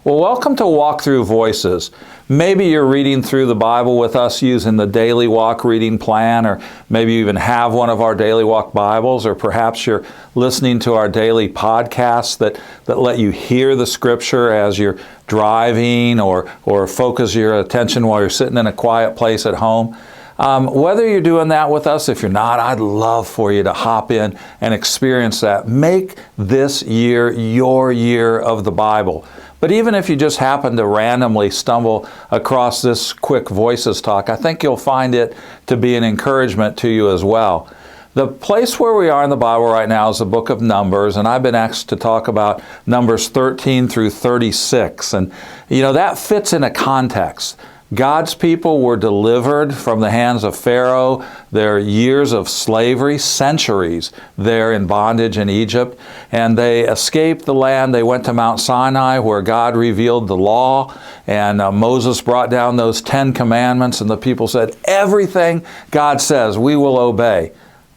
Well, welcome to Walk Through Voices. Maybe you're reading through the Bible with us using the Daily Walk reading plan, or maybe you even have one of our Daily Walk Bibles, or perhaps you're listening to our daily podcasts that let you hear the Scripture as you're driving or focus your attention while you're sitting in a quiet place at home. Whether you're doing that with us, if you're not, I'd love for you to hop in and experience that. Make this year your year of the Bible. But even if you just happen to randomly stumble across this quick Voices talk, I think you'll find it to be an encouragement to you as well. The place where we are in the Bible right now is the book of Numbers, and I've been asked to talk about Numbers 13 through 36. And, that fits in a context. God's people were delivered from the hands of Pharaoh, their years of slavery, centuries there in bondage in Egypt, and they escaped the land. They went to Mount Sinai where God revealed the law, and Moses brought down those 10 commandments, and the people said, everything God says, we will obey.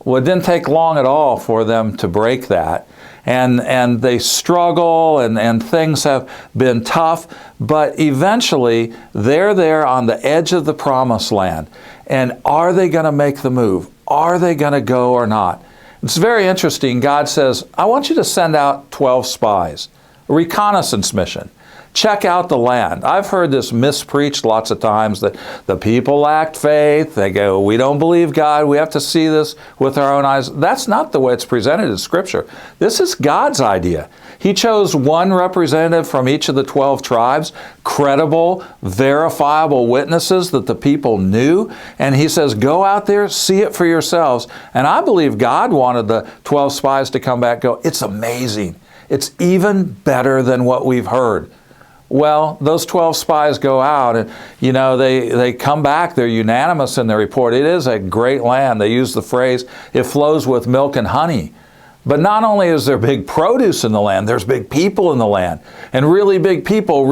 Well, it didn't take long at all for them to break that. And they struggle, and things have been tough, but eventually they're there on the edge of the promised land. And are they going to make the move? Are they going to go or not? It's very interesting. God says, I want you to send out 12 spies, a reconnaissance mission. Check out the land. I've heard this mispreached lots of times that the people lacked faith. They go, we don't believe God. We have to see this with our own eyes. That's not the way it's presented in Scripture. This is God's idea. He chose one representative from each of the 12 tribes, credible, verifiable witnesses that the people knew, and he says, go out there, see it for yourselves. And I believe God wanted the 12 spies to come back and go, it's amazing. It's even better than what we've heard. Well, those 12 spies go out and, they come back. They're unanimous in their report. It is a great land. They use the phrase, it flows with milk and honey. But not only is there big produce in the land, there's big people in the land. And really big people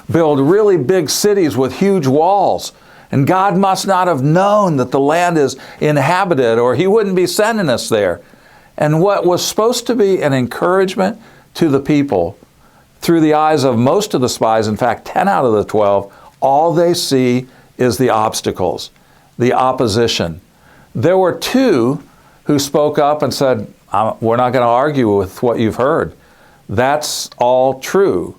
build really big cities with huge walls. And God must not have known that the land is inhabited, or he wouldn't be sending us there. And what was supposed to be an encouragement to the people, through the eyes of most of the spies, in fact, 10 out of the 12, all they see is the obstacles, the opposition. There were 2 who spoke up and said, we're not going to argue with what you've heard. That's all true.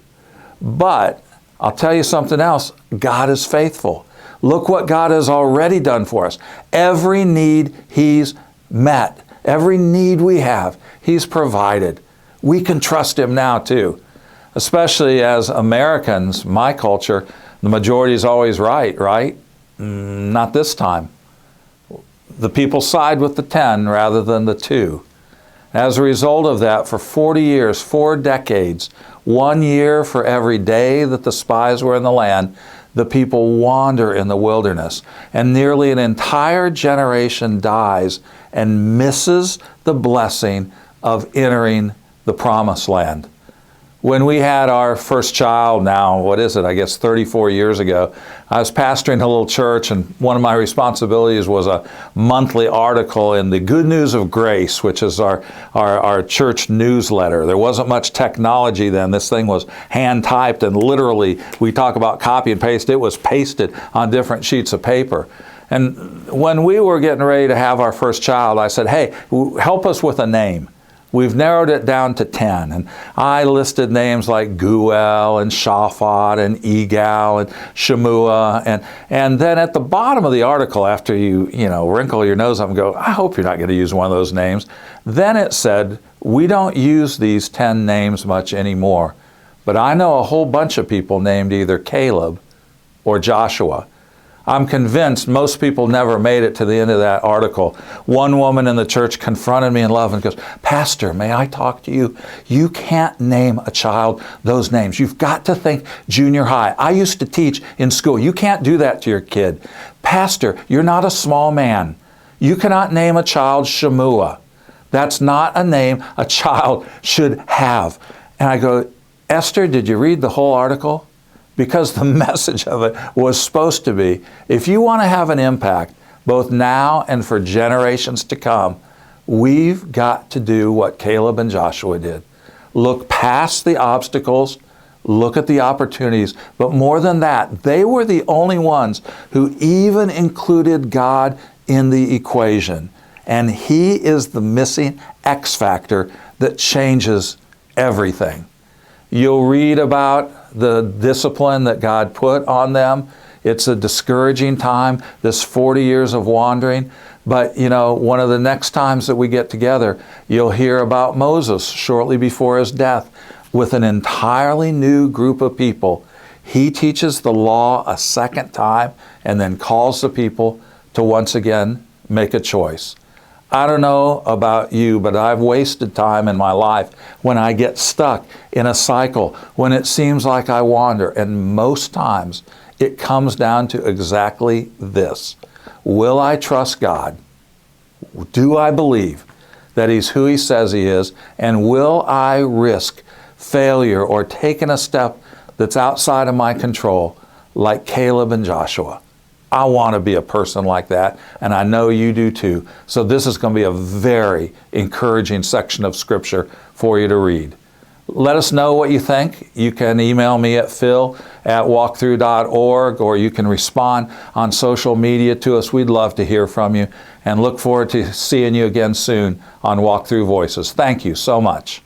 But I'll tell you something else. God is faithful. Look what God has already done for us. Every need he's met, every need we have, he's provided. We can trust him now too. Especially as Americans, my culture, the majority is always right? Not this time. The people side with the 10 rather than the 2. As a result of that, for 40 years, 4 decades, 1 year for every day that the spies were in the land, the people wander in the wilderness. And nearly an entire generation dies and misses the blessing of entering the promised land. When we had our first child now, 34 years ago, I was pastoring a little church, and one of my responsibilities was a monthly article in the Good News of Grace, which is our church newsletter. There wasn't much technology then. This thing was hand-typed, and literally, we talk about copy and paste, it was pasted on different sheets of paper. And when we were getting ready to have our first child, I said, hey, help us with a name. We've narrowed it down to 10, and I listed names like Guel and Shaphat and Egal and Shemua, and then at the bottom of the article, after you wrinkle your nose up and go, I hope you're not going to use one of those names, then it said, we don't use these 10 names much anymore, but I know a whole bunch of people named either Caleb or Joshua. I'm convinced most people never made it to the end of that article. One woman in the church confronted me in love and goes, Pastor, may I talk to you? You can't name a child those names. You've got to think junior high. I used to teach in school. You can't do that to your kid. Pastor, you're not a small man. You cannot name a child Shemua. That's not a name a child should have. And I go, Esther, did you read the whole article? Because the message of it was supposed to be, if you want to have an impact, both now and for generations to come, we've got to do what Caleb and Joshua did. Look past the obstacles, look at the opportunities. But more than that, they were the only ones who even included God in the equation. And He is the missing X factor that changes everything. You'll read about the discipline that God put on them. It's a discouraging time, this 40 years of wandering. But, one of the next times that we get together, you'll hear about Moses shortly before his death with an entirely new group of people. He teaches the law a second time and then calls the people to once again make a choice. I don't know about you, but I've wasted time in my life when I get stuck in a cycle, when it seems like I wander. And most times it comes down to exactly this. Will I trust God? Do I believe that He's who He says He is? And will I risk failure or taking a step that's outside of my control, like Caleb and Joshua? I want to be a person like that, and I know you do too. So this is going to be a very encouraging section of Scripture for you to read. Let us know what you think. You can email me at phil@walkthrough.org, or you can respond on social media to us. We'd love to hear from you, and look forward to seeing you again soon on Walk Through Voices. Thank you so much.